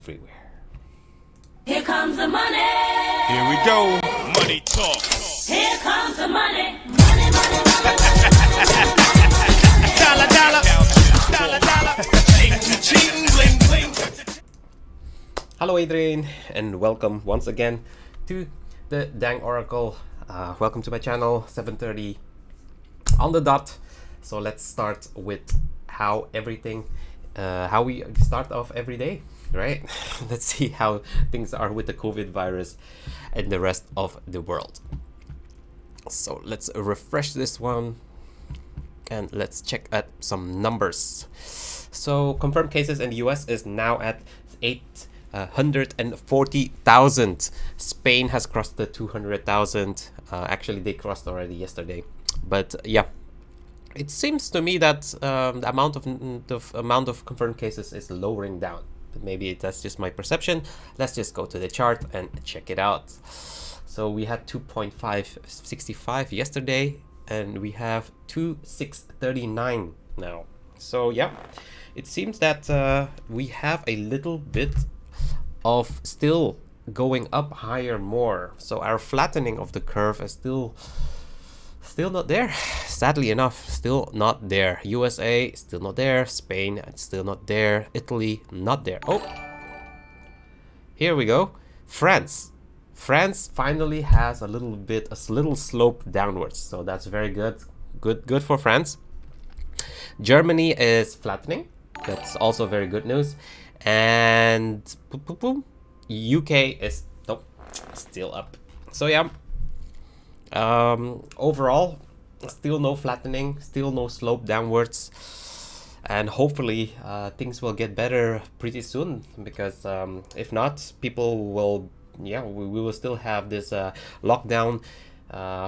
everywhere. Here comes the money. Here we go. Money talk. Here comes the money. Money, money, money. Dollar, dollar. Dollar, dollar. Cheating, bling, bling. Hello Adrian and welcome once again to the Dang Oracle. Welcome to my channel, 7:30 on the dot. So let's start with how we start off every day, right? Let's see how things are with the COVID virus and the rest of the world. So let's refresh this one and let's check at some numbers. So confirmed cases in the US is now at 840,000. Spain has crossed the 200,000. Actually, they crossed already yesterday. But yeah, it seems to me that the amount of confirmed cases is lowering down. But maybe that's just my perception. Let's just go to the chart and check it out. So we had 2.565 yesterday, and we have 2.639 now. So yeah, it seems that we have a little bit of still going up higher more. So our flattening of the curve is still not there. Sadly enough, still not there. USA still not there. Spain still not there. Italy not there. Oh, here we go. France finally has a little slope downwards. So that's very good. Good for France. Germany is flattening. That's also very good news. And UK is still up. So yeah, overall still no flattening, still no slope downwards, and hopefully things will get better pretty soon, because if not, people will we will still have this lockdown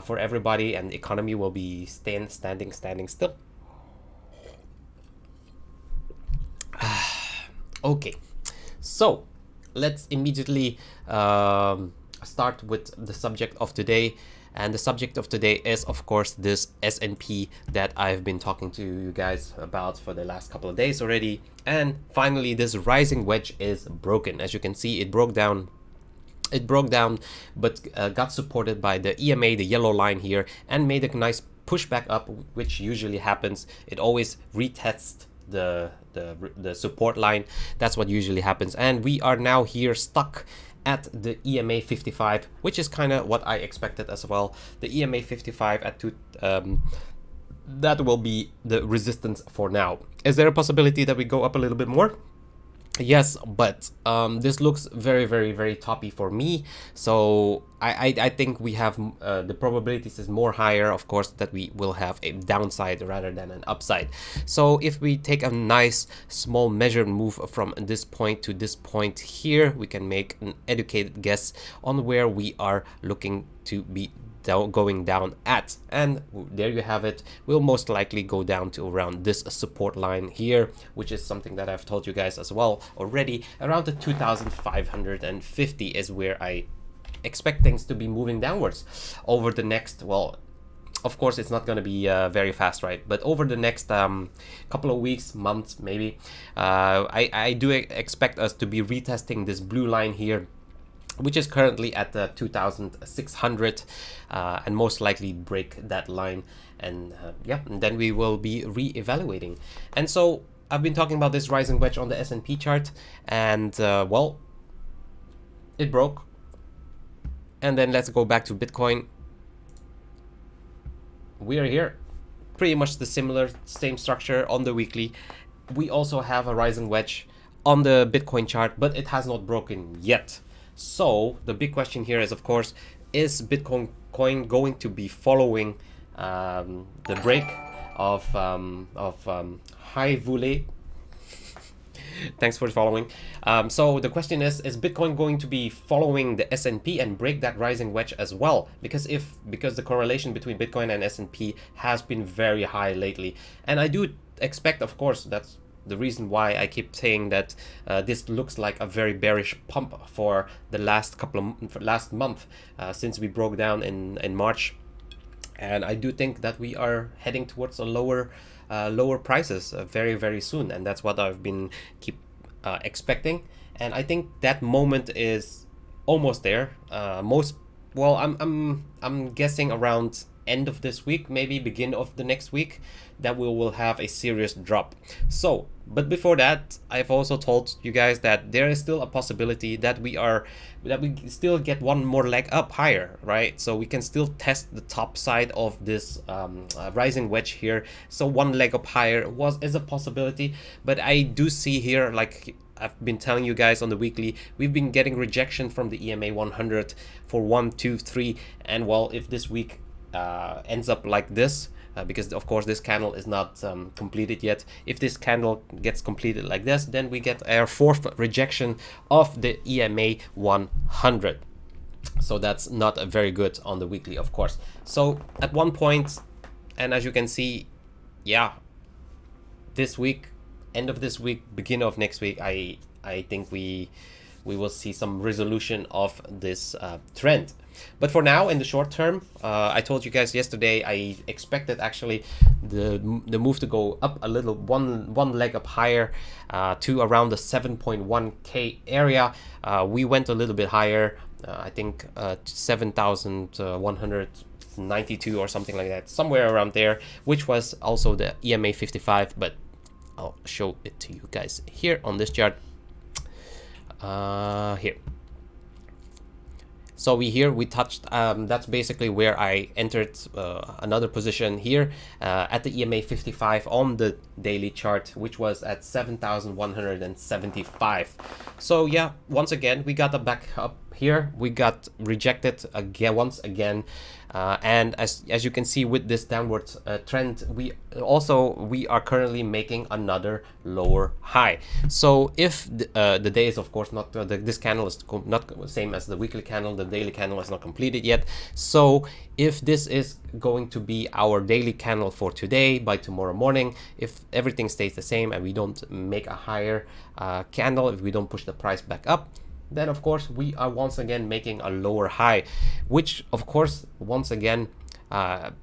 for everybody, and the economy will be standing still. Okay, so let's immediately start with the subject of today. And the subject of today is, of course, this S&P that I've been talking to you guys about for the last couple of days already. And finally, this rising wedge is broken. As you can see, it broke down, but got supported by the EMA, the yellow line here, and made a nice pushback up, which usually happens. It always retests the support line. That's what usually happens, and we are now here stuck at the EMA 55, which is kind of what I expected as well. The EMA 55 at 2, that will be the resistance for now. Is there a possibility that we go up a little bit more? Yes, but this looks very toppy for me. So I think we have the probabilities is more higher, of course, that we will have a downside rather than an upside. So if we take a nice small measured move from this point to this point here, we can make an educated guess on where we are looking to be going down at, and there you have it. We'll most likely go down to around this support line here, which is something that I've told you guys as well already. Around the 2,550 is where I expect things to be moving downwards over the next, well, of course it's not going to be very fast, right? But over the next couple of weeks, months maybe, I do expect us to be retesting this blue line here, which is currently at 2,600, and most likely break that line, and and then we will be re-evaluating. And so I've been talking about this rising wedge on the S&P chart, and well, it broke. And then let's go back to Bitcoin. We are here, pretty much the same structure on the weekly. We also have a rising wedge on the Bitcoin chart, but it has not broken yet. So the big question here is, of course, is Bitcoin going to be following the break of high volet? Thanks for following. So the question is Bitcoin going to be following the S&P and break that rising wedge as well? Because the correlation between Bitcoin and S&P has been very high lately, and I do expect, of course, that's the reason why I keep saying that this looks like a very bearish pump for the last month since we broke down in March, and I do think that we are heading towards a lower prices very soon, and that's what I've been expecting. and I think that moment is almost there. I'm guessing around end of this week, maybe begin of the next week, that we will have a serious drop. So, but before that, I've also told you guys that there is still a possibility that we still get one more leg up higher, right? So we can still test the top side of this rising wedge here. So one leg up higher is a possibility, but I do see here, like I've been telling you guys on the weekly, we've been getting rejection from the EMA 100 for 1, 2, 3, and well, if this week ends up like this, because of course this candle is not completed yet. If this candle gets completed like this, then we get our fourth rejection of the EMA 100. So that's not very good on the weekly, of course. So at one point, and as you can see, yeah, this week, end of this week, beginning of next week, I think we will see some resolution of this trend. But for now, in the short term, I told you guys yesterday I expected actually the move to go up a little, one leg up higher, to around the 7.1k area. We went a little bit higher, I think 7,192 or something like that, somewhere around there, which was also the EMA 55. But I'll show it to you guys here on this chart. Here. So we touched, that's basically where I entered another position here at the EMA 55 on the daily chart, which was at 7,175. So yeah, once again, we got a back up here. We got rejected again, once again. And as you can see with this downward trend, we are currently making another lower high. So if the day is of course not this candle is not the same as the weekly candle, the daily candle is not completed yet. So if this is going to be our daily candle for today, by tomorrow morning, if everything stays the same and we don't make a higher candle, if we don't push the price back up, then of course we are once again making a lower high, which of course once again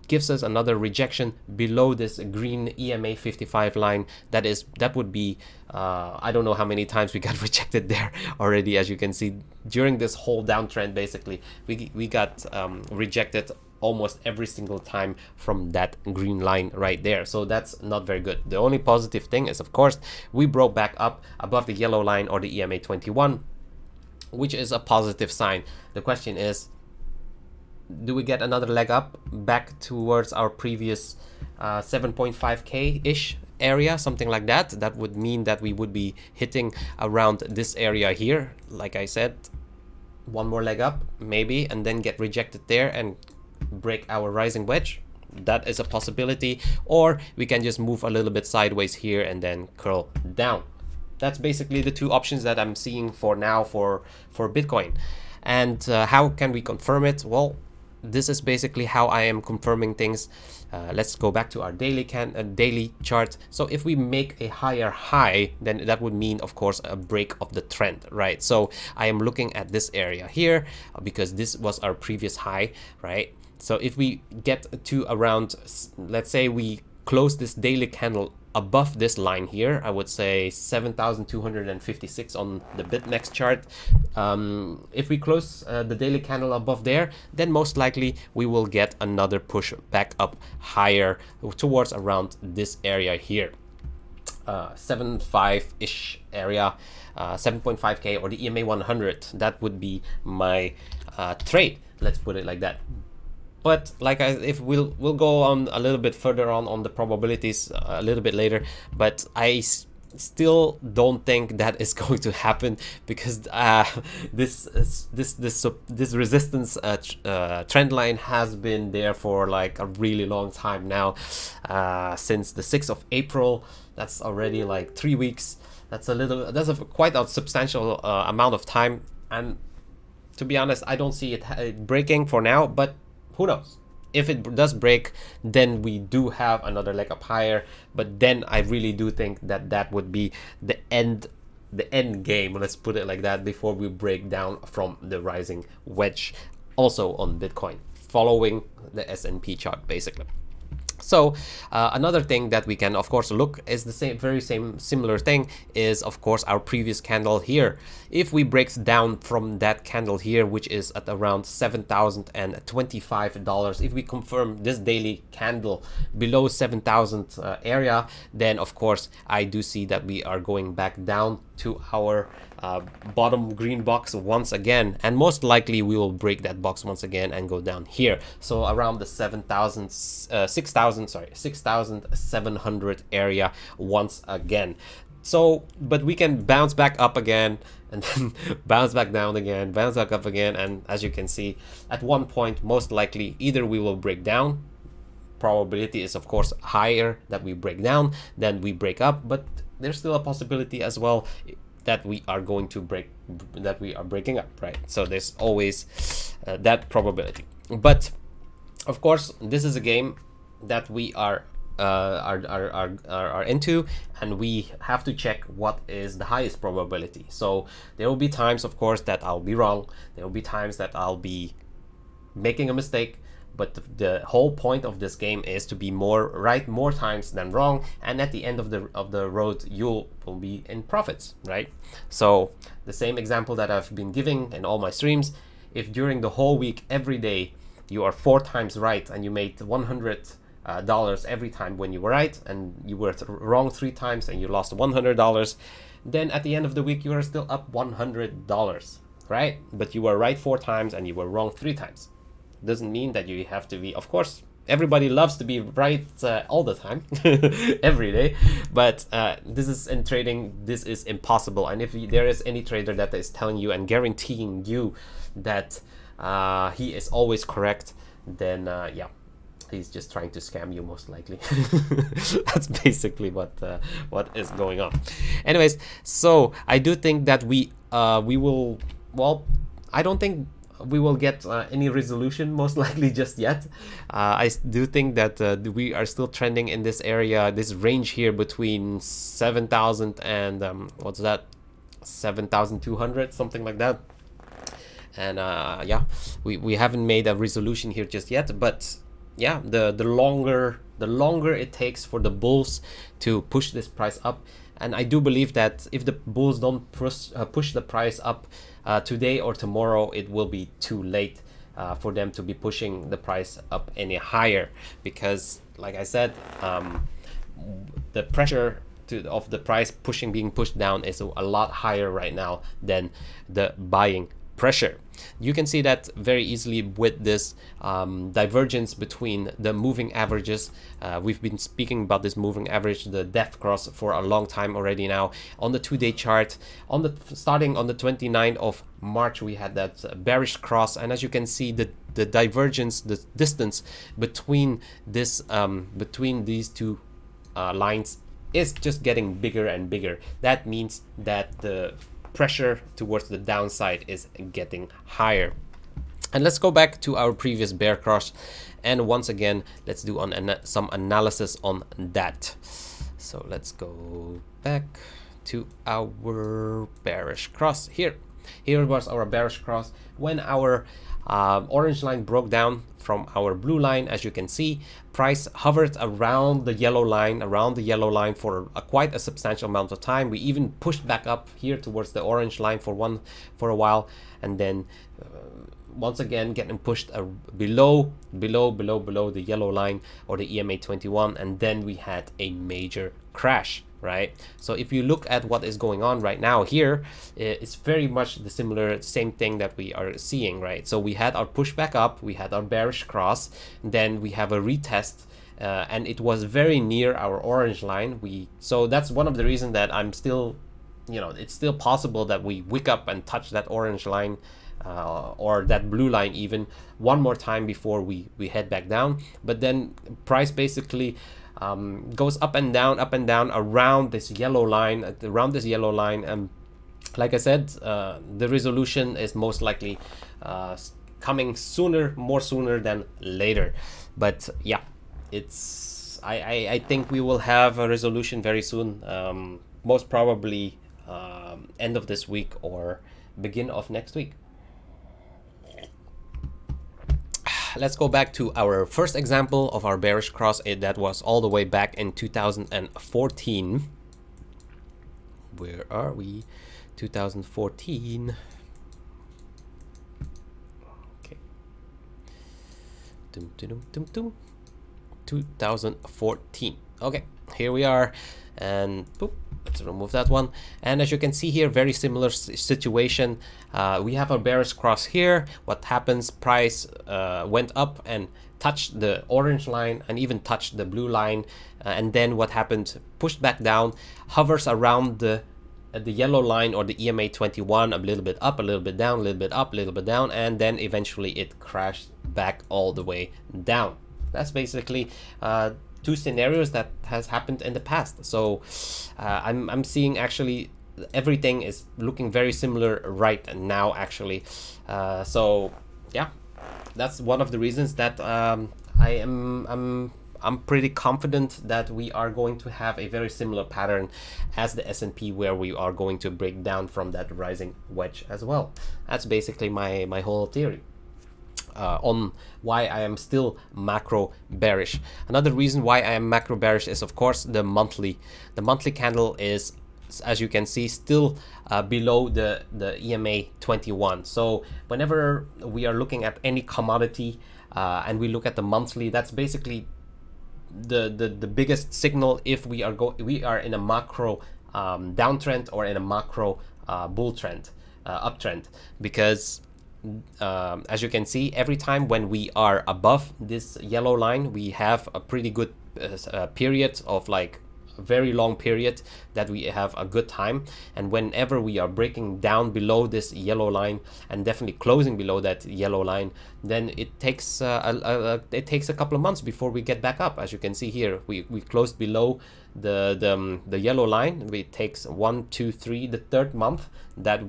gives us another rejection below this green EMA 55 line. That would be I don't know how many times we got rejected there already. As you can see, during this whole downtrend, basically we got rejected almost every single time from that green line right there. So that's not very good. The only positive thing is, of course, we broke back up above the yellow line, or the EMA 21, which is a positive sign. The question is, do we get another leg up back towards our previous 7.5k ish area, something like that? That would mean that we would be hitting around this area here, like I said, one more leg up maybe, and then get rejected there and break our rising wedge. That is a possibility. Or we can just move a little bit sideways here and then curl down. That's basically the two options that I'm seeing for now for Bitcoin. And how can we confirm it? Well, this is basically how I am confirming things. Let's go back to our daily chart. So if we make a higher high, then that would mean, of course, a break of the trend, right? So I am looking at this area here because this was our previous high, right? So if we get to around, let's say we close this daily candle above this line here, I would say 7,256 on the BitMEX chart. If we close the daily candle above there, then most likely we will get another push back up higher towards around this area here, 7.5-ish area, 7.5k, or the EMA 100. That would be my trade, let's put it like that. But if we'll go on a little bit further on the probabilities a little bit later, but I still don't think that is going to happen, because this resistance trend line has been there for like a really long time now, since the 6th of April. That's already like 3 weeks. That's quite a substantial amount of time, and to be honest, I don't see it breaking for now, but who knows? If it does break, then we do have another leg up higher, but then I really do think that would be the end game, let's put it like that, before we break down from the rising wedge, also on Bitcoin, following the S&P chart basically. So another thing that we can of course look is the same similar thing is of course our previous candle here. If we break down from that candle here, which is at around $7,025, if we confirm this daily candle below 7,000 area, then of course I do see that we are going back down to our bottom green box once again, and most likely we will break that box once again and go down here, so around the 6,700 area once again. So but we can bounce back up again and then bounce back down again, bounce back up again, and as you can see, at one point most likely either we will break down. Probability is of course higher that we break down than we break up, but there's still a possibility as well that we are going to breaking up, right? So there's always that probability. But of course this is a game that we are into, and we have to check what is the highest probability. So there will be times of course that I'll be wrong, there will be times that I'll be making a mistake, but the whole point of this game is to be right more times than wrong, and at the end of the road you will be in profits, right? So the same example that I've been giving in all my streams, if during the whole week every day you are 4 times right and you made $100 every time when you were right, and you were wrong 3 times and you lost $100, then at the end of the week you are still up $100, right? But you were right 4 times and you were wrong 3 times. Doesn't mean that you have to be, of course everybody loves to be right all the time every day, but this is in trading, this is impossible. And if there is any trader that is telling you and guaranteeing you that he is always correct, then yeah, he's just trying to scam you most likely. That's basically what is going on. Anyways, so I do think that we will, well, I don't think we will get any resolution most likely just yet. I do think that we are still trending in this area, this range here between 7,000 and what's that, 7,200, something like that. And yeah, we haven't made a resolution here just yet, but yeah, the longer it takes for the bulls to push this price up, and I do believe that if the bulls don't push the price up today or tomorrow, it will be too late for them to be pushing the price up any higher, because like I said, the pressure of the price being pushed down is a lot higher right now than the buying pressure. You can see that very easily with this divergence between the moving averages. We've been speaking about this moving average, the death cross, for a long time already now. On the 2-day chart, starting on the 29th of March, we had that bearish cross, and as you can see, the divergence, the distance between this between these two lines is just getting bigger and bigger. That means that the pressure towards the downside is getting higher. And let's go back to our previous bear cross, and once again let's do some analysis on that. So let's go back to our bearish cross here. Here was our bearish cross when our orange line broke down from our blue line. As you can see, price hovered around the yellow line for quite a substantial amount of time. We even pushed back up here towards the orange line for a while, and then once again getting pushed below the yellow line, or the EMA 21, and then we had a major crash, right? So if you look at what is going on right now here, it's very much the same thing that we are seeing, right? So we had our pushback up, we had our bearish cross, then we have a retest, and it was very near our orange line. So that's one of the reasons that I'm still, it's still possible that we wick up and touch that orange line, or that blue line even one more time before we head back down. But then price basically goes up and down around this yellow line, and like I said, the resolution is most likely coming more sooner than later. But yeah, I think we will have a resolution very soon, most probably end of this week or begin of next week. let's go back to our first example of our bearish cross. That was all the way back in 2014. Where are we? 2014. Okay. 2014. Okay, here we are, and boop, let's remove that one. And as you can see here, very similar situation. We have our bearish cross here. What happens? Price went up and touched the orange line and even touched the blue line, and then what happened? Pushed back down, hovers around the yellow line or the EMA 21, a little bit up, a little bit down, a little bit up, a little bit down, and then eventually it crashed back all the way down. That's basically two scenarios that has happened in the past. So I'm seeing actually everything is looking very similar right now actually. So yeah, that's one of the reasons that I'm pretty confident that we are going to have a very similar pattern as the S&P, where we are going to break down from that rising wedge as well. That's basically my whole theory on why I am still macro bearish. Another reason why I am macro bearish is of course the monthly. The monthly candle is, as you can see, still below the EMA 21. So whenever we are looking at any commodity and we look at the monthly, that's basically the biggest signal if we are in a macro downtrend or in a macro bull trend, uptrend, because as you can see, every time when we are above this yellow line, we have a pretty good period of like a very long period that we have a good time. And whenever we are breaking down below this yellow line and definitely closing below that yellow line, then it takes a couple of months before we get back up. As you can see here, we closed below the yellow line. It takes 1, 2, 3, the third month that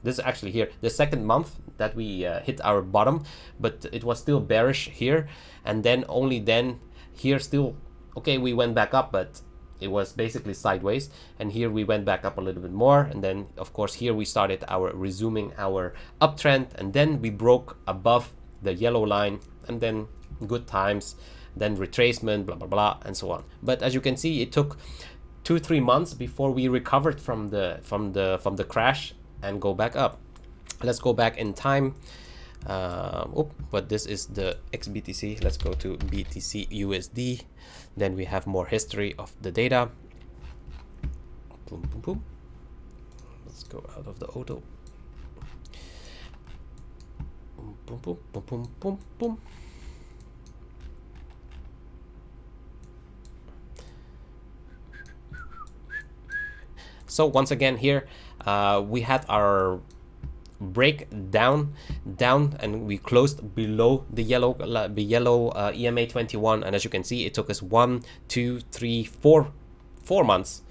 this is actually here the second month that we hit our bottom, but it was still bearish here, and then only then here still okay, we went back up, but it was basically sideways, and here we went back up a little bit more, and then of course here we started resuming our uptrend, and then we broke above the yellow line, and then good times, then retracement, blah blah blah, and so on. But as you can see, it took 2-3 months before we recovered from the crash and go back up. Let's go back in time. But this is the XBTC. Let's go to BTC USD. Then we have more history of the data. Boom, boom, boom. Let's go out of the auto. Boom, boom, boom, boom, boom, boom. So once again here, we had our break down, and we closed below the yellow EMA 21, and as you can see, it took us 1, 2, 3, 4 months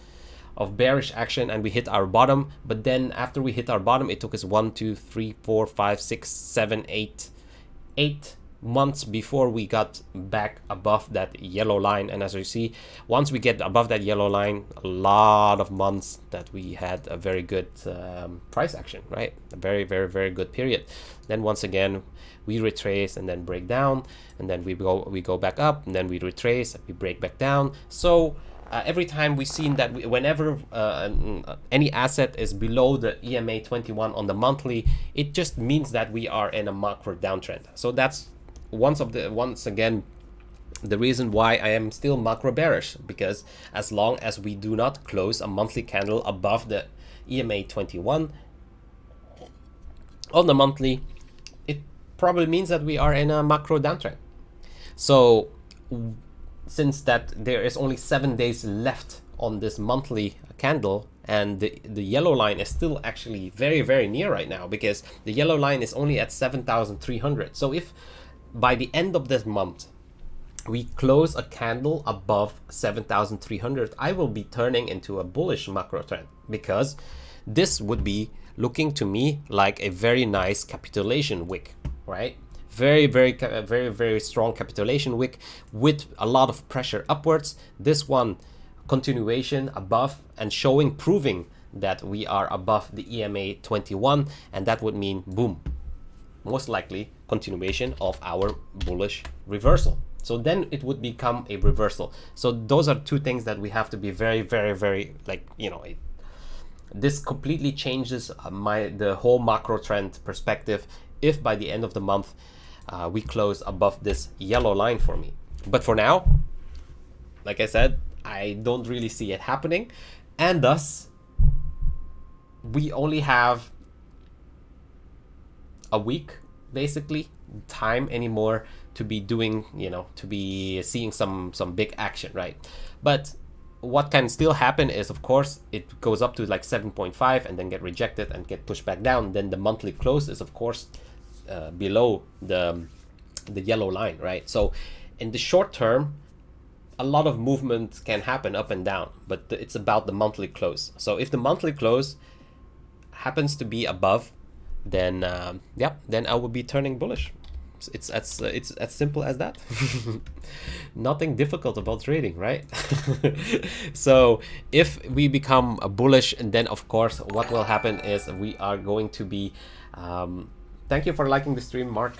of bearish action, and we hit our bottom. But then after we hit our bottom, it took us 1, 2, 3, 4, 5, 6, 7, 8 months before we got back above that yellow line. And as you see, once we get above that yellow line, a lot of months that we had a very good price action, right? A very, very, very good period. Then once again we retrace and then break down, and then we go back up, and then we retrace and we break back down. So every time we've seen that whenever any asset is below the EMA 21 on the monthly, it just means that we are in a macro downtrend. So that's once again the reason why I am still macro bearish, because as long as we do not close a monthly candle above the EMA 21 on the monthly, it probably means that we are in a macro downtrend. So since that there is only 7 days left on this monthly candle, and the yellow line is still actually very, very near right now, because the yellow line is only at 7,300. So if by the end of this month we close a candle above 7,300, I will be turning into a bullish macro trend, because this would be looking to me like a very nice capitulation wick, right? Very, very, very, very strong capitulation wick with a lot of pressure upwards. This one continuation above and proving that we are above the EMA 21, and that would mean boom, most likely continuation of our bullish reversal. So then it would become a reversal. So those are two things that we have to be very, very, very, like, you know, this completely changes the whole macro trend perspective if by the end of the month we close above this yellow line for me. But for now, like I said, I don't really see it happening, and thus we only have a week basically time anymore to be doing, you know, to be seeing some big action, right? But what can still happen is, of course, it goes up to like 7.5 and then get rejected and get pushed back down. Then the monthly close is, of course, below the yellow line, right? So in the short term, a lot of movement can happen up and down, but it's about the monthly close. So if the monthly close happens to be above, then then I will be turning bullish. It's as simple as that. Nothing difficult about trading, right? So if we become a bullish, and then of course what will happen is we are going to be thank you for liking the stream, Mark.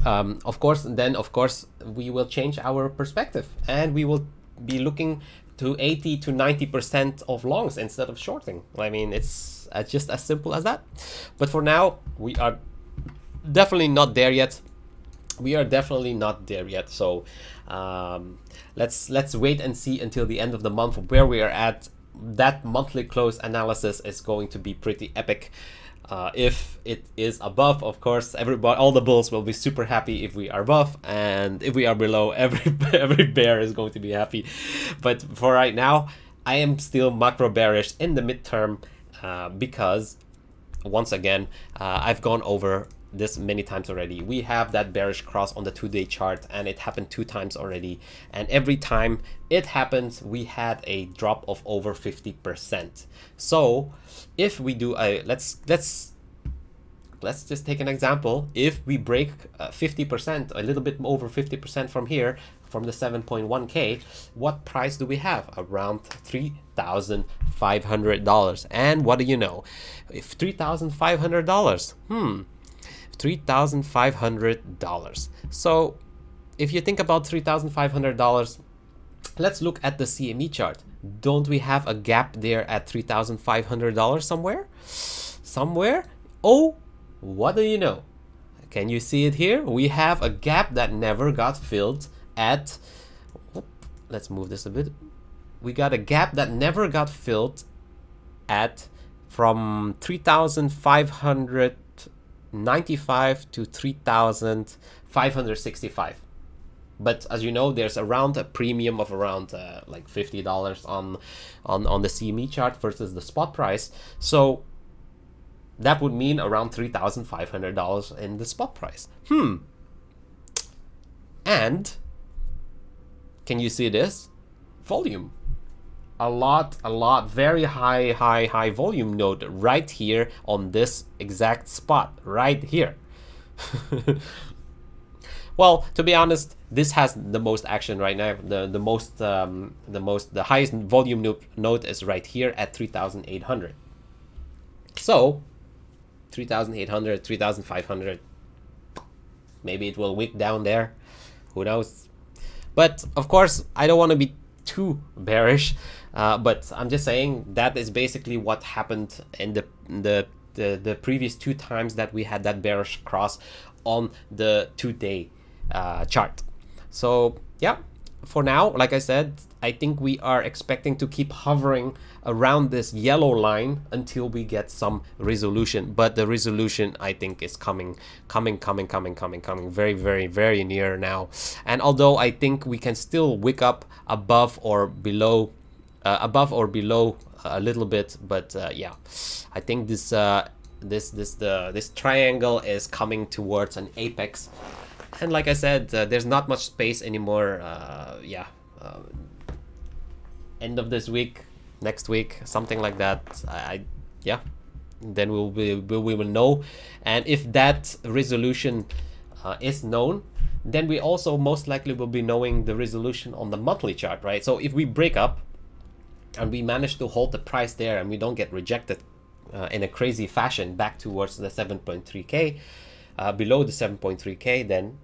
Of course, then of course we will change our perspective and we will be looking to 80 to 90% of longs instead of shorting. I mean, it's just as simple as that. But for now, we are definitely not there yet. We are definitely not there yet. So let's wait and see until the end of the month where we are at. That monthly close analysis is going to be pretty epic. If it is above, of course, all the bulls will be super happy if we are above, and if we are below, every bear is going to be happy. But for right now, I am still macro bearish in the midterm because, once again, I've gone over this many times already. We have that bearish cross on the 2-day chart, and it happened 2 times already, and every time it happens we had a drop of over 50%. So if we do a let's just take an example. If we break 50%, a little bit over 50% from here, from the 7.1k, what price do we have? Around $3,500. And what do you know, if $3,500, $3,500. So if you think about $3,500, let's look at the CME chart. Don't we have a gap there at $3,500 somewhere? Oh, what do you know? Can you see it here? We have a gap that never got filled at, let's move this a bit. We got a gap that never got filled at from 3,595 to 3,565. But as you know, there's around a premium of around like $50 on the CME chart versus the spot price. So that would mean around $3,500 in the spot price. And can you see this? Volume. A lot, very high volume node right here on this exact spot, right here. Well, to be honest, this has the most action right now. The highest volume node is right here at 3,800. So 3,800, 3,500. Maybe it will wick down there. Who knows? But of course, I don't want to be too bearish. But I'm just saying that is basically what happened in the previous 2 times that we had that bearish cross on the 2-day chart. So yeah, for now, like I said, I think we are expecting to keep hovering around this yellow line until we get some resolution. But the resolution, I think, is coming very, very, very near now. And although I think we can still wick up above or below a little bit, but yeah, I think this triangle is coming towards an apex. And like I said, there's not much space anymore. End of this week, next week, something like that. Then we will know. And if that resolution is known, then we also most likely will be knowing the resolution on the monthly chart, right? So if we break up and we manage to hold the price there and we don't get rejected in a crazy fashion back towards the 7.3k, below the 7.3k, then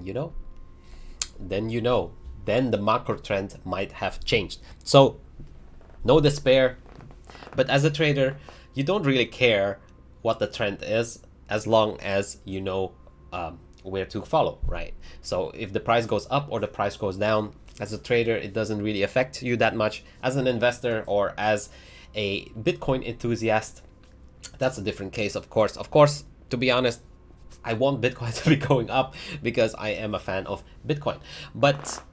you know, then the macro trend might have changed. So no despair, but as a trader, you don't really care what the trend is as long as you know where to follow, right? So if the price goes up or the price goes down, as a trader, it doesn't really affect you that much. As an investor or as a Bitcoin enthusiast, that's a different case, of course. Of course, to be honest, I want Bitcoin to be going up because I am a fan of Bitcoin. But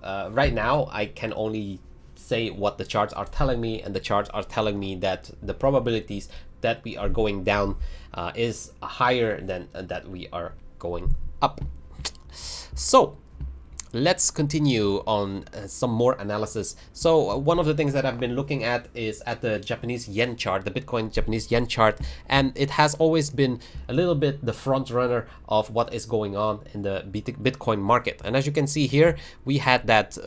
right now, I can only say what the charts are telling me, and the charts are telling me that the probabilities that we are going down is higher than that we are going up. So let's continue on some more analysis. So one of the things that I've been looking at is at the Japanese yen chart, the Bitcoin Japanese yen chart, and it has always been a little bit the front runner of what is going on in the Bitcoin market. And as you can see here, we had that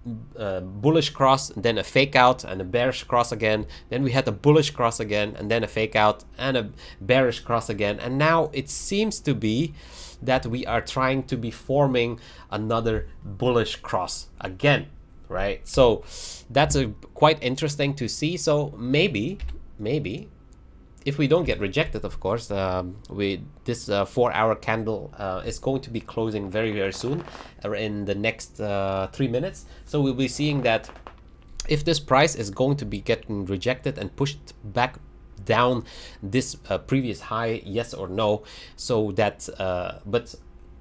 bullish cross, then a fake out and a bearish cross again, then we had a bullish cross again, and then a fake out and a bearish cross again, and now it seems to be that we are trying to be forming another bullish cross again, right? So that's quite interesting to see. So maybe if we don't get rejected, of course, this 4-hour candle is going to be closing very soon, in the next 3 minutes. So we'll be seeing that if this price is going to be getting rejected and pushed back down this previous high, yes or no. So that but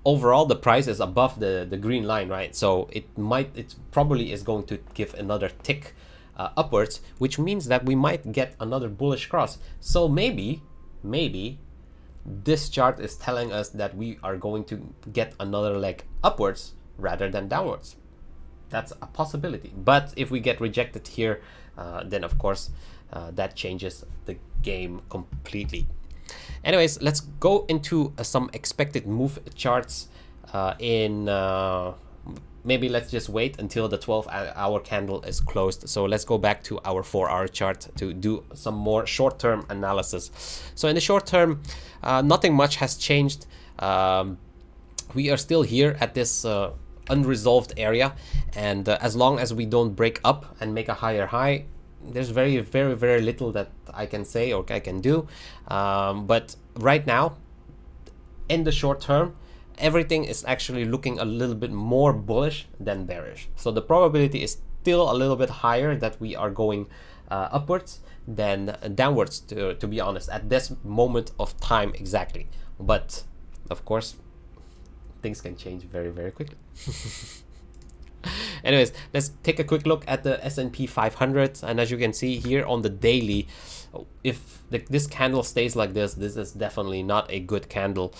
overall the price is above the green line, right? So it probably is going to give another tick upwards, which means that we might get another bullish cross. So maybe this chart is telling us that we are going to get another leg upwards rather than downwards. That's a possibility. But if we get rejected here, then of course that changes the game completely. Anyways, let's go into some expected move charts maybe let's just wait until the 12-hour candle is closed. So let's go back to our 4-hour chart to do some more short-term analysis. So in the short term, nothing much has changed. We are still here at this unresolved area, and as long as we don't break up and make a higher high, there's very little that I can say or I can do. But right now, in the short term, everything is actually looking a little bit more bullish than bearish. So the probability is still a little bit higher that we are going upwards than downwards, to be honest, at this moment of time exactly. But of course, things can change very quickly. Anyways, let's take a quick look at the S&P 500, and as you can see here on the daily, if this candle stays like this is definitely not a good candle.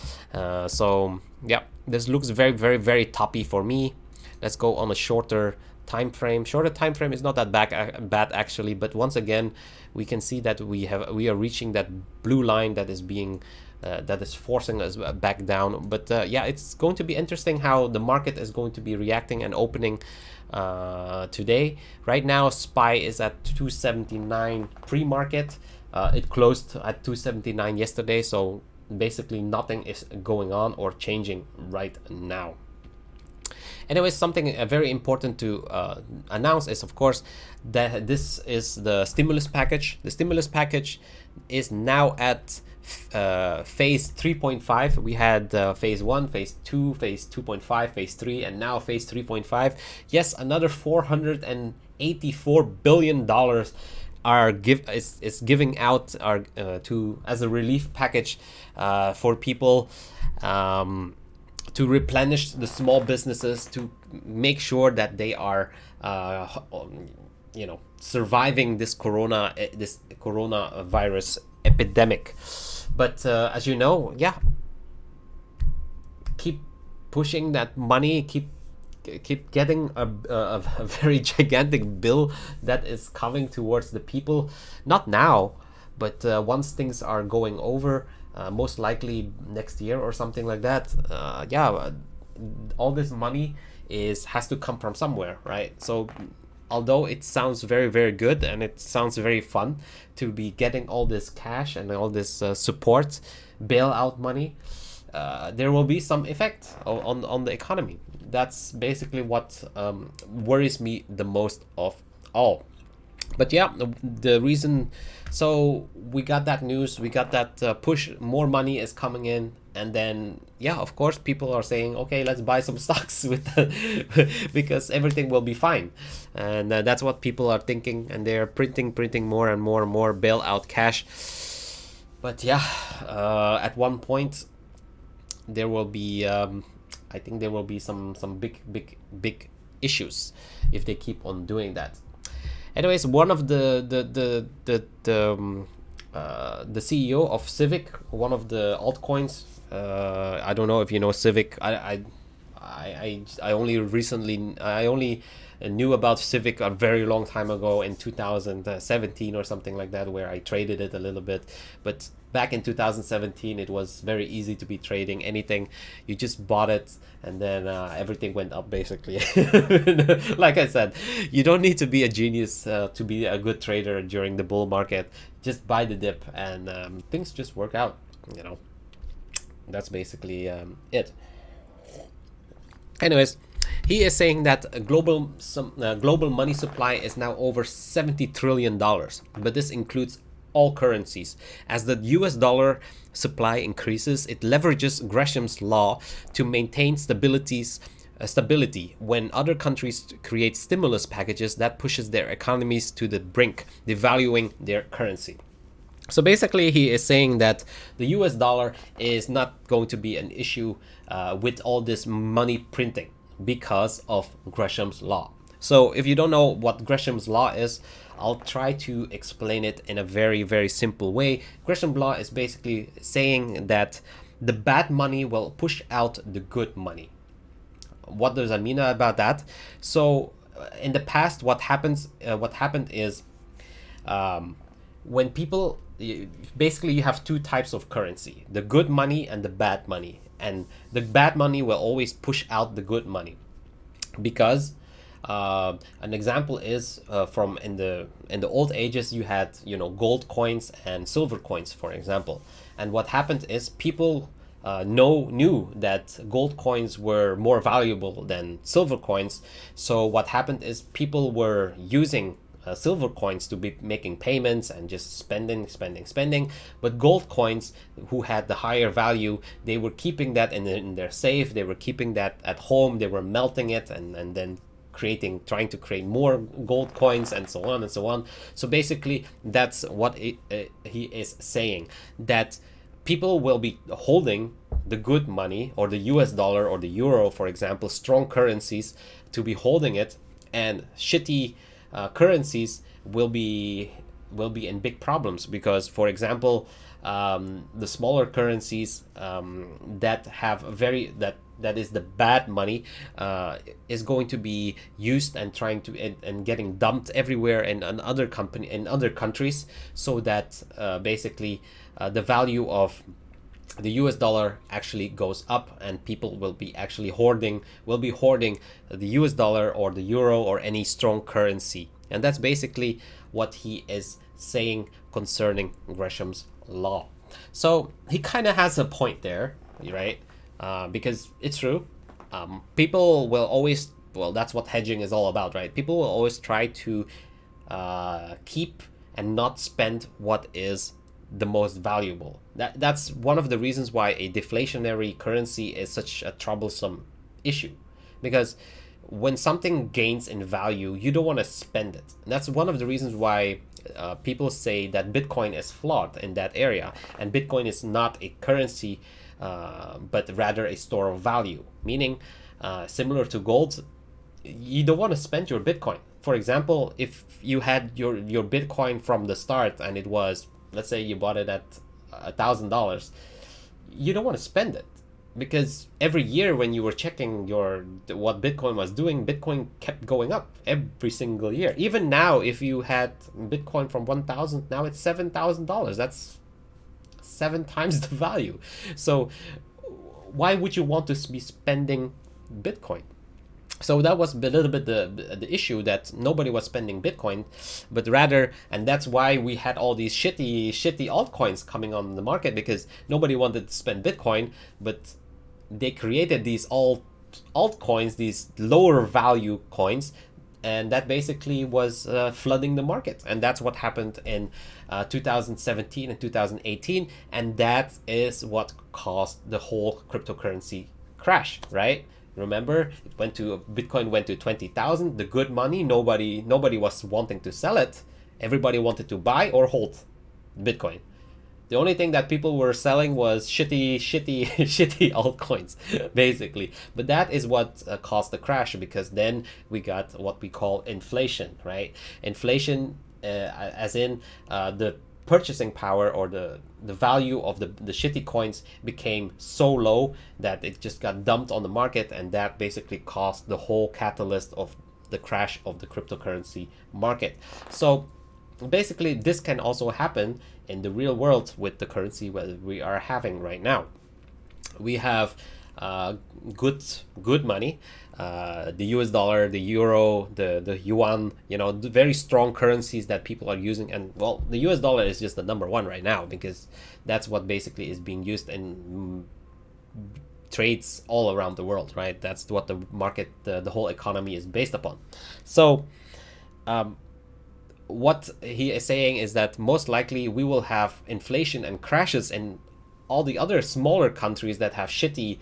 So yeah, this looks very toppy for me. Let's go on a shorter time frame. Shorter time frame is not that bad actually, but once again we can see that we are reaching that blue line that is being that is forcing us back down. But yeah, it's going to be interesting how the market is going to be reacting and opening today. Right now SPY is at 279 pre-market. It closed at 279 yesterday, so basically nothing is going on or changing right now. Anyways, something very important to announce is, of course, that this is the stimulus package. The stimulus package is now at phase 3.5. We had phase 1, phase 2, phase 2.5, phase 3, and now phase 3.5. Yes, another $484 billion is giving out to as a relief package for people, to replenish the small businesses, to make sure that they are surviving this coronavirus epidemic. But as you know, yeah, keep pushing that money, keep getting a very gigantic bill that is coming towards the people, not now, but once things are going over, most likely next year or something like that. Yeah, all this money has to come from somewhere, right? So although it sounds very, very good and it sounds very fun to be getting all this cash and all this support, bailout money, there will be some effect on the economy. That's basically what worries me the most of all. But yeah, the reason, so we got that news, we got that push, more money is coming in, and then yeah, of course people are saying, okay, let's buy some stocks with because everything will be fine. And that's what people are thinking, and they're printing more and more bailout cash. But yeah, at one point there will be I think there will be some big issues if they keep on doing that. Anyways, one of the CEO of Civic, one of the altcoins, I don't know if you know Civic. I only knew about Civic a very long time ago in 2017 or something like that, where I traded it a little bit. But back in 2017, it was very easy to be trading anything. You just bought it, and then everything went up basically. Like I said, you don't need to be a genius to be a good trader during the bull market. Just buy the dip, and things just work out. You know, that's basically it. Anyways, he is saying that global money supply is now over $70 trillion, but this includes all currencies. As the US dollar supply increases, it leverages Gresham's law to maintain stability when other countries create stimulus packages that pushes their economies to the brink, devaluing their currency. So basically, he is saying that the US dollar is not going to be an issue with all this money printing because of Gresham's law. So if you don't know what Gresham's law is, I'll try to explain it in a very, very simple way. Gresham's law is basically saying that the bad money will push out the good money. What does that mean about that? So in the past, what happened is when people, basically you have two types of currency, the good money and the bad money. And the bad money will always push out the good money, because an example is from in the old ages, you had gold coins and silver coins, for example. And what happened is people knew that gold coins were more valuable than silver coins. So what happened is people were using silver coins to be making payments and just spending. But gold coins, who had the higher value, they were keeping that in their safe. They were keeping that at home. They were melting it and then trying to create more gold coins, and so on and so on. So basically, that's what he is saying, that people will be holding the good money, or the US dollar or the euro, for example, strong currencies, to be holding it, and shitty currencies will be in big problems, because, for example, the smaller currencies that have that is the bad money, is going to be used and and getting dumped everywhere in other countries, so that basically the value of the US dollar actually goes up, and people will be hoarding the US dollar or the euro or any strong currency. And that's basically what he is saying concerning Gresham's law. So he kind of has a point there, right? Because it's true. People will always, that's what hedging is all about, right? People will always try to keep and not spend what is the most valuable. That's one of the reasons why a deflationary currency is such a troublesome issue, because when something gains in value, you don't want to spend it. And that's one of the reasons why people say that Bitcoin is flawed in that area, and Bitcoin is not a currency, but rather a store of value, meaning similar to gold, you don't want to spend your Bitcoin. For example, if you had your Bitcoin from the start and it was, let's say you bought it at $1,000, you don't want to spend it, because every year when you were checking what Bitcoin was doing, Bitcoin kept going up every single year. Even now, if you had Bitcoin from 1,000, now it's $7,000. That's 7 times the value. So why would you want to be spending Bitcoin? So that was a little bit the issue, that nobody was spending Bitcoin, but rather, and that's why we had all these shitty altcoins coming on the market, because nobody wanted to spend Bitcoin, but they created these altcoins, these lower value coins, and that basically was flooding the market. And that's what happened in 2017 and 2018, and that is what caused the whole cryptocurrency crash, right? Remember, Bitcoin went to 20,000, the good money. Nobody was wanting to sell it. Everybody wanted to buy or hold Bitcoin. The only thing that people were selling was shitty altcoins, basically. But that is what caused the crash, because then we got what we call inflation, right? Inflation, as in the purchasing power, or the value of the shitty coins became so low that it just got dumped on the market, and that basically caused the whole catalyst of the crash of the cryptocurrency market. So basically, this can also happen in the real world with the currency that we are having right now. We have good money, the US dollar, the euro, the yuan, the very strong currencies that people are using. And well, the US dollar is just the number one right now, because that's what basically is being used in trades all around the world, right? That's what the market, the whole economy is based upon. So what he is saying is that most likely we will have inflation and crashes in all the other smaller countries that have shitty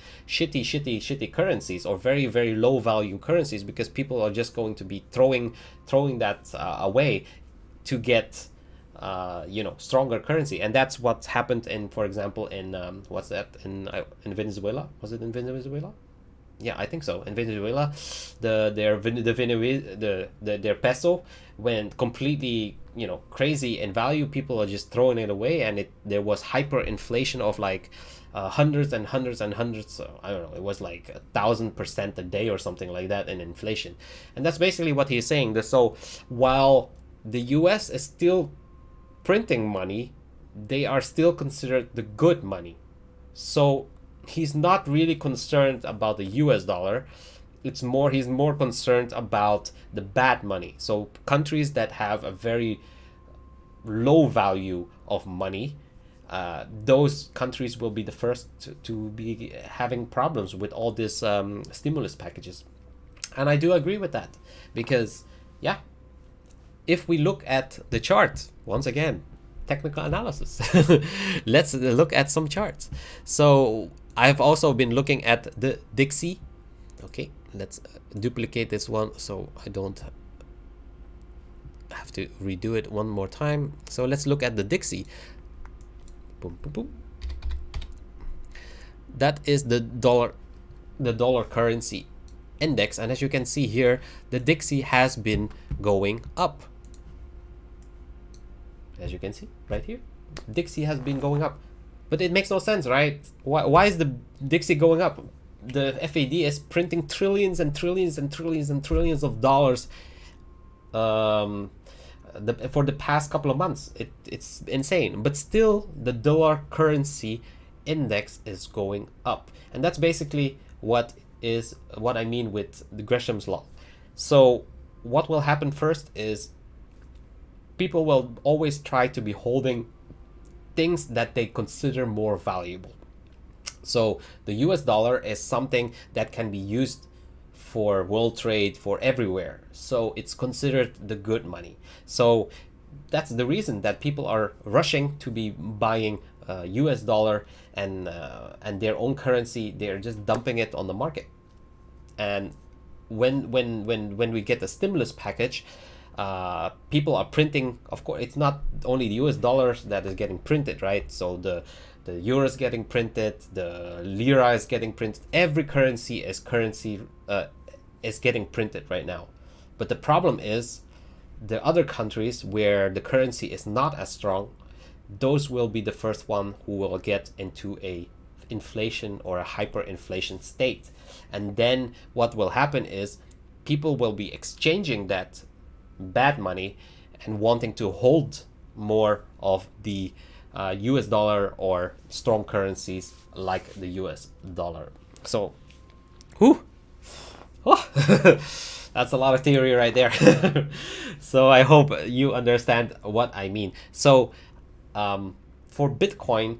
currencies, or very, very low value currencies, because people are just going to be throwing that away to get stronger currency. And that's what happened in, for example, in in Venezuela. Was it in Venezuela? Yeah, I think so. In Venezuela, their peso went completely crazy in value. People are just throwing it away, and there was hyperinflation of like hundreds and hundreds and hundreds. I don't know. It was like 1,000% a day or something like that in inflation, and that's basically what he's saying. So while the U.S. is still printing money, they are still considered the good money. So he's not really concerned about the US dollar. He's more concerned about the bad money. So countries that have a very low value of money, those countries will be the first to be having problems with all this stimulus packages. And I do agree with that, because yeah, if we look at the chart once again, technical analysis, let's look at some charts. So I've also been looking at the Dixie. Okay, let's duplicate this one so I don't have to redo it one more time. So let's look at the Dixie. Boom, boom, boom. That is the dollar currency index, and as you can see here, the Dixie has been going up. As you can see right here, Dixie has been going up. But it makes no sense, right? Why is the Dixie going up? The FAD is printing trillions and trillions and trillions and trillions of dollars for the past couple of months. It's insane. But still, the dollar currency index is going up. And that's basically what I mean with the Gresham's law. So what will happen first is people will always try to be holding things that they consider more valuable. So the US dollar is something that can be used for world trade, for everywhere. So it's considered the good money. So that's the reason that people are rushing to be buying US dollar and their own currency. They're just dumping it on the market. And when we get the stimulus package, people are printing. Of course, it's not only the US dollars that is getting printed, right? So the euro is getting printed, the lira is getting printed. Every currency is getting printed right now. But the problem is the other countries where the currency is not as strong, those will be the first one who will get into a inflation or a hyperinflation state. And then what will happen is people will be exchanging that bad money and wanting to hold more of the US dollar or strong currencies like the US dollar. So, oh, That's a lot of theory right there. So I hope you understand what I mean. So for Bitcoin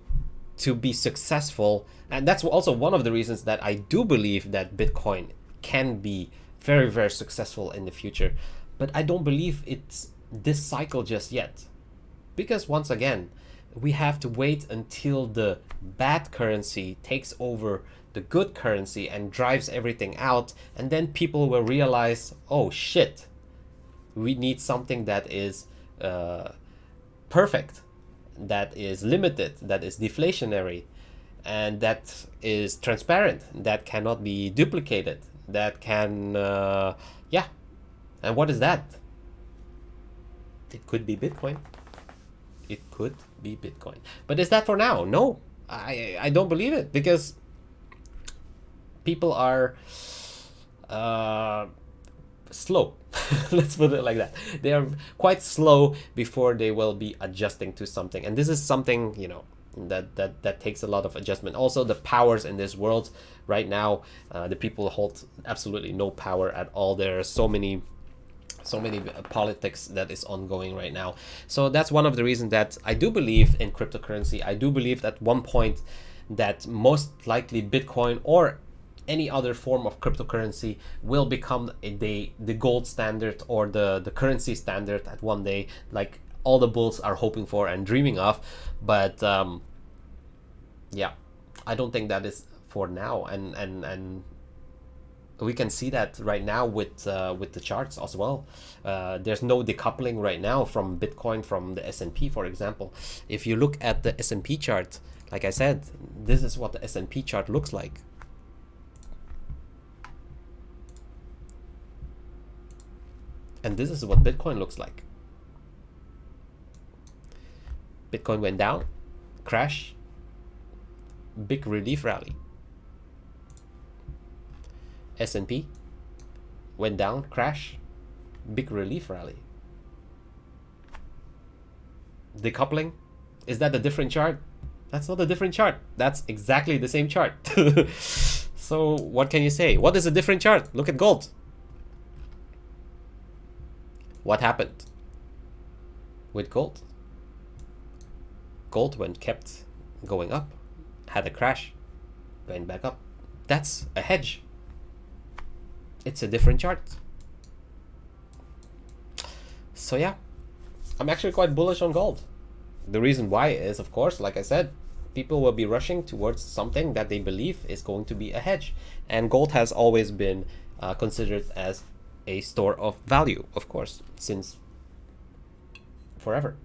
to be successful, and that's also one of the reasons that I do believe that Bitcoin can be very, very successful in the future. But I don't believe it's this cycle just yet. Because once again, we have to wait until the bad currency takes over the good currency and drives everything out, and then people will realize, oh shit, we need something that is perfect, that is limited, that is deflationary, and that is transparent, that cannot be duplicated, that can yeah. And what is that? It could be Bitcoin. It could be Bitcoin. But is that for now? No, I don't believe it, because people are slow. Let's put it like that. They are quite slow before they will be adjusting to something, and this is something, you know, that takes a lot of adjustment. Also, the powers in this world right now, the people hold absolutely no power at all. There are so many politics that is ongoing right now. So that's one of the reasons that I do believe in cryptocurrency. I do believe at one point that most likely Bitcoin or any other form of cryptocurrency will become the gold standard, or the currency standard at one day, like all the bulls are hoping for and dreaming of. But yeah, I don't think that is for now, and we can see that right now with the charts as well. There's no decoupling right now from Bitcoin from the S&P, for example. If you look at the S&P chart, like I said, this is what the S&P chart looks like. And this is what Bitcoin looks like. Bitcoin went down, crash, big relief rally. S&P went down, crash, big relief rally. Decoupling, is that a different chart? That's not a different chart. That's exactly the same chart. So what can you say? What is a different chart? Look at gold. What happened with gold? Gold, when kept going up, had a crash, going back up. That's a hedge. It's a different chart. So yeah, I'm actually quite bullish on gold. The reason why is, of course, like I said, people will be rushing towards something that they believe is going to be a hedge. And gold has always been considered as a store of value, of course, since forever.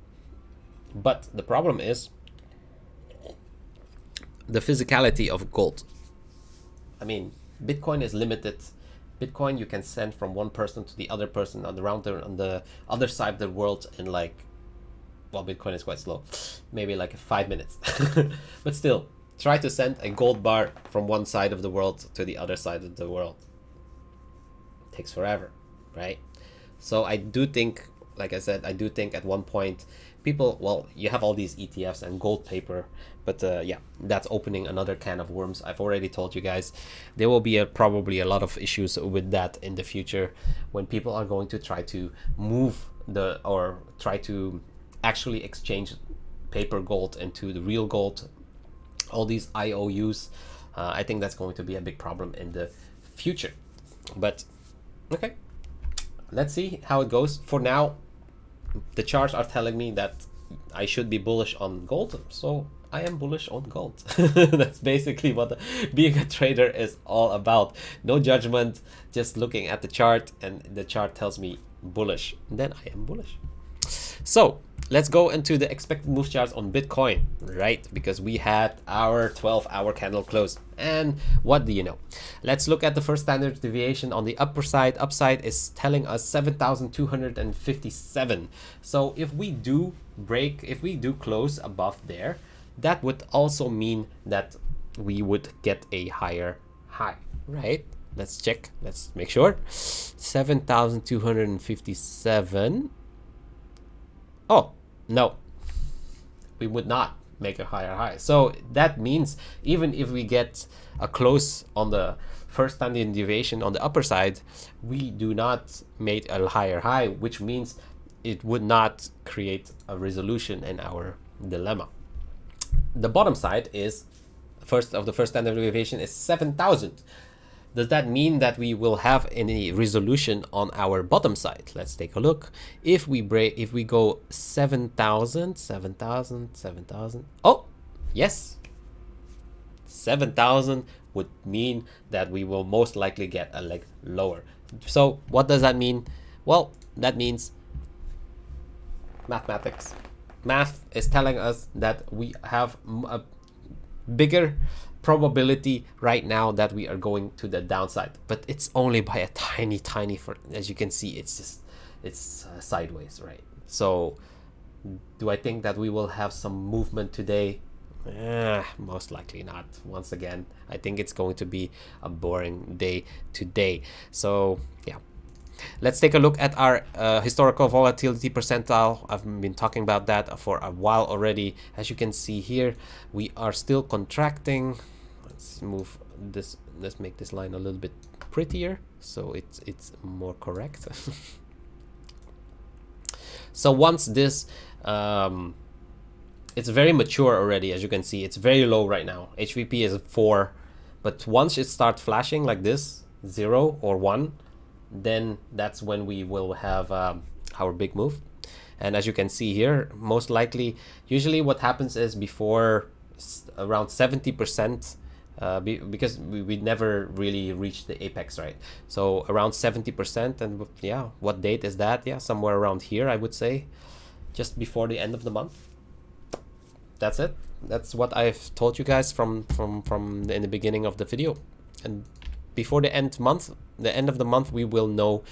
But the problem is the physicality of gold. I mean, Bitcoin is limited. Bitcoin you can send from one person to the other person on the other side of the world in, like, well, Bitcoin is quite slow, maybe like 5 minutes. But still, try to send a gold bar from one side of the world to the other side of the world. It takes forever, right? So I do think, like I said, I do think at one point people, well, you have all these ETFs and gold paper, but yeah, that's opening another can of worms. I've already told you guys there will be probably a lot of issues with that in the future, when people are going to try to move or try to actually exchange paper gold into the real gold, all these IOUs. I think that's going to be a big problem in the future. But okay, let's see how it goes. For now, the charts are telling me that I should be bullish on gold, so I am bullish on gold. That's basically what being a trader is all about. No judgment, just looking at the chart, and the chart tells me bullish, then I am bullish. So let's go into the expected move charts on Bitcoin, right? Because we had our 12-hour candle close. And what do you know? Let's look at the first standard deviation on the upper side. Upside is telling us 7,257. So if we do break, if we do close above there, that would also mean that we would get a higher high, right? Let's check. Let's make sure. 7,257. Oh, no, we would not. make a higher high. So that means even if we get a close on the first standard deviation on the upper side, we do not make a higher high, which means it would not create a resolution in our dilemma. The bottom side is the first standard deviation is 7,000. Does that mean that we will have any resolution on our bottom side? Let's take a look. If we go 7,000, 7,000, 7,000. Oh, yes. 7,000 would mean that we will most likely get a leg lower. So what does that mean? Well, that means mathematics. Math is telling us that we have a bigger probability right now that we are going to the downside, but it's only by a tiny, as you can see, it's sideways, right? So do I think that we will have some movement today? Most likely not. Once again, I think it's going to be a boring day today. So yeah, let's take a look at our historical volatility percentile. I've been talking about that for a while already. As you can see here, we are still contracting. Let's move this. Let's make this line a little bit prettier so it's more correct. So once this it's very mature already. As you can see, it's very low right now. HVP is 4, but once it starts flashing like this, 0 or 1, then that's when we will have our big move. And as you can see here, most likely, usually what happens is before around 70%, because we never really reach the apex, right? So around 70%, and yeah, what date is that? Yeah, somewhere around here, I would say, just before the end of the month. That's it. That's what I've told you guys from in the beginning of the video. And before the end of the month, we will know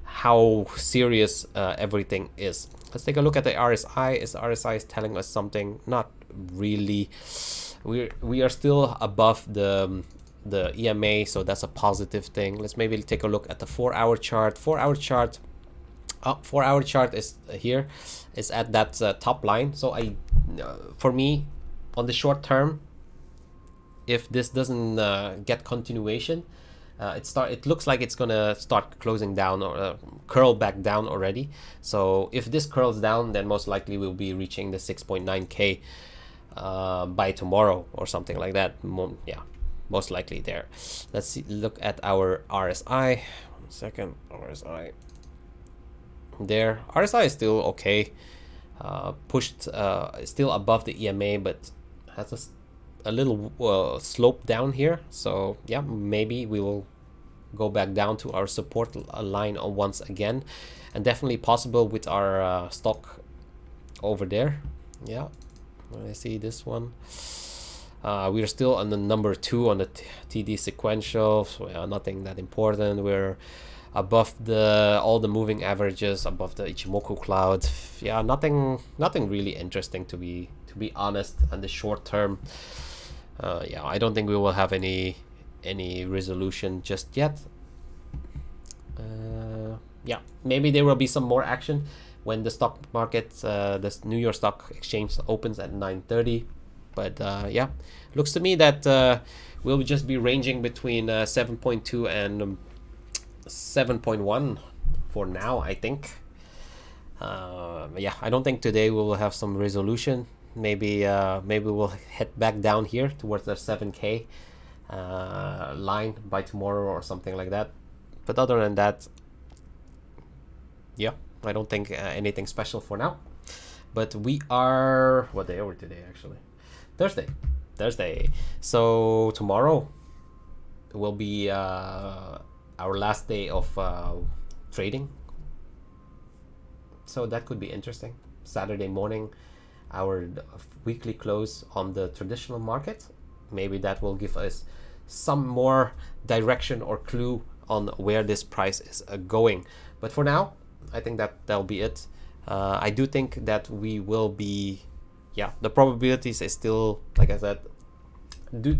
how serious everything is. Let's take a look at the RSI. The RSI is telling us something? Not really. We are still above the EMA, so that's a positive thing. Let's maybe take a look at the 4-hour chart. 4-hour chart. 4-hour chart is here. It's at that top line. So for me, on the short term, if this doesn't get continuation, it looks like it's gonna start closing down or curl back down already. So if this curls down, then most likely we'll be reaching the 6.9k by tomorrow or something like that. Yeah, most likely there. Let's see. Look at our RSI. 1 second. RSI. There, RSI is still okay. Pushed still above the EMA, but has a little slope down here. So yeah, maybe we will go back down to our support line once again, and definitely possible with our stock over there. Yeah, I see this one. We are still on the number 2 on the TD sequential, so yeah, nothing that important. We're above all the moving averages, above the Ichimoku cloud. Yeah, nothing really interesting to be honest. And the short term, yeah, I don't think we will have any resolution just yet. Yeah, maybe there will be some more action when the stock market, this New York Stock Exchange opens at 9:30. But yeah, looks to me that we'll just be ranging between 7.2 and 7.1 for now, I think. Yeah, I don't think today we will have some resolution. Maybe we'll head back down here towards the 7k line by tomorrow or something like that. But other than that, yeah, I don't think anything special for now. But we are, what day are we today actually? Thursday. So tomorrow will be our last day of trading, so that could be interesting. Saturday morning, our weekly close on the traditional market. Maybe that will give us some more direction or clue on where this price is going. But for now, I think that'll be it. I do think that we will be, yeah, the probabilities is still, like I said,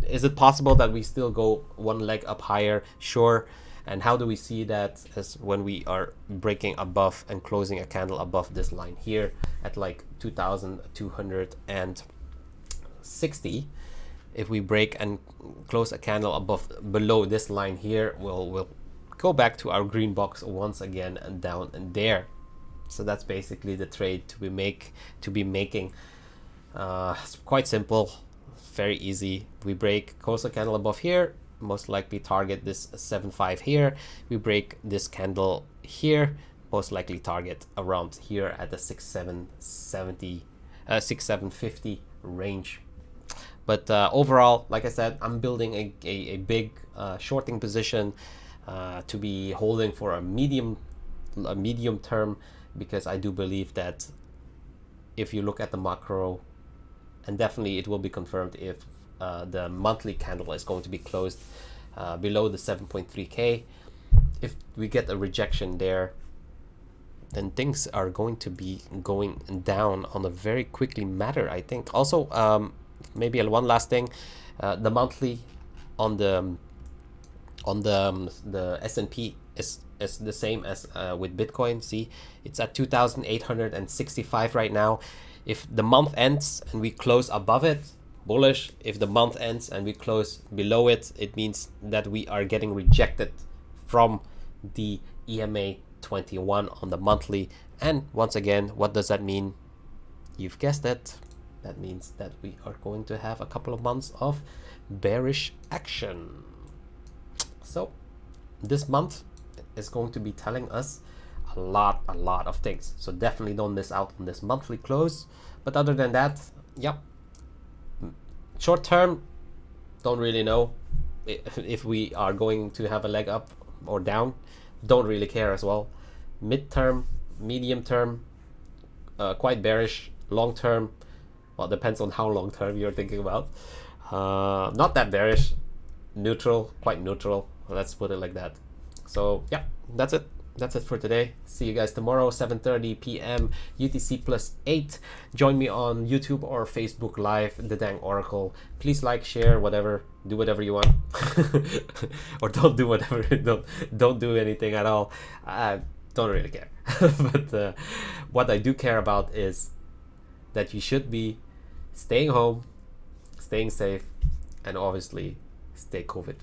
is it possible that we still go one leg up higher? Sure. And how do we see that? As when we are breaking above and closing a candle above this line here at like 2,200 and 60, if we break and close a candle below this line here, we'll go back to our green box once again and down and there. So that's basically the trade to be making. It's quite simple, very easy. We break, close a candle above here, most likely target this 7.5 here. We break this candle here, most likely target around here at the 6.750 range. But overall, like I said, I'm building a big shorting position to be holding for a medium term, because I do believe that if you look at the macro, and definitely it will be confirmed if the monthly candle is going to be closed below the 7.3k. If we get a rejection there, then things are going to be going down on a very quickly matter, I think. Also, maybe one last thing, the monthly on the S&P is the same as with Bitcoin. See, it's at 2,865 right now. If the month ends and we close above it, bullish. If the month ends and we close below it, it means that we are getting rejected from the EMA 21 on the monthly. And once again, what does that mean? You've guessed it. That means that we are going to have a couple of months of bearish action. So this month is going to be telling us a lot of things. So definitely don't miss out on this monthly close. But other than that, yep. Short term, don't really know if we are going to have a leg up or down. Don't really care as well. Mid-term, medium term, quite bearish. Long term, well, depends on how long term you're thinking about. Not that bearish. Neutral, quite neutral. Let's put it like that. So yeah, that's it. That's it for today. See you guys tomorrow, 7:30 p.m. UTC +8. Join me on YouTube or Facebook Live, The Dang Oracle. Please like, share, whatever. Do whatever you want, or don't do whatever. Don't do anything at all. I don't really care. But what I do care about is that you should be staying home, staying safe, and obviously stay COVID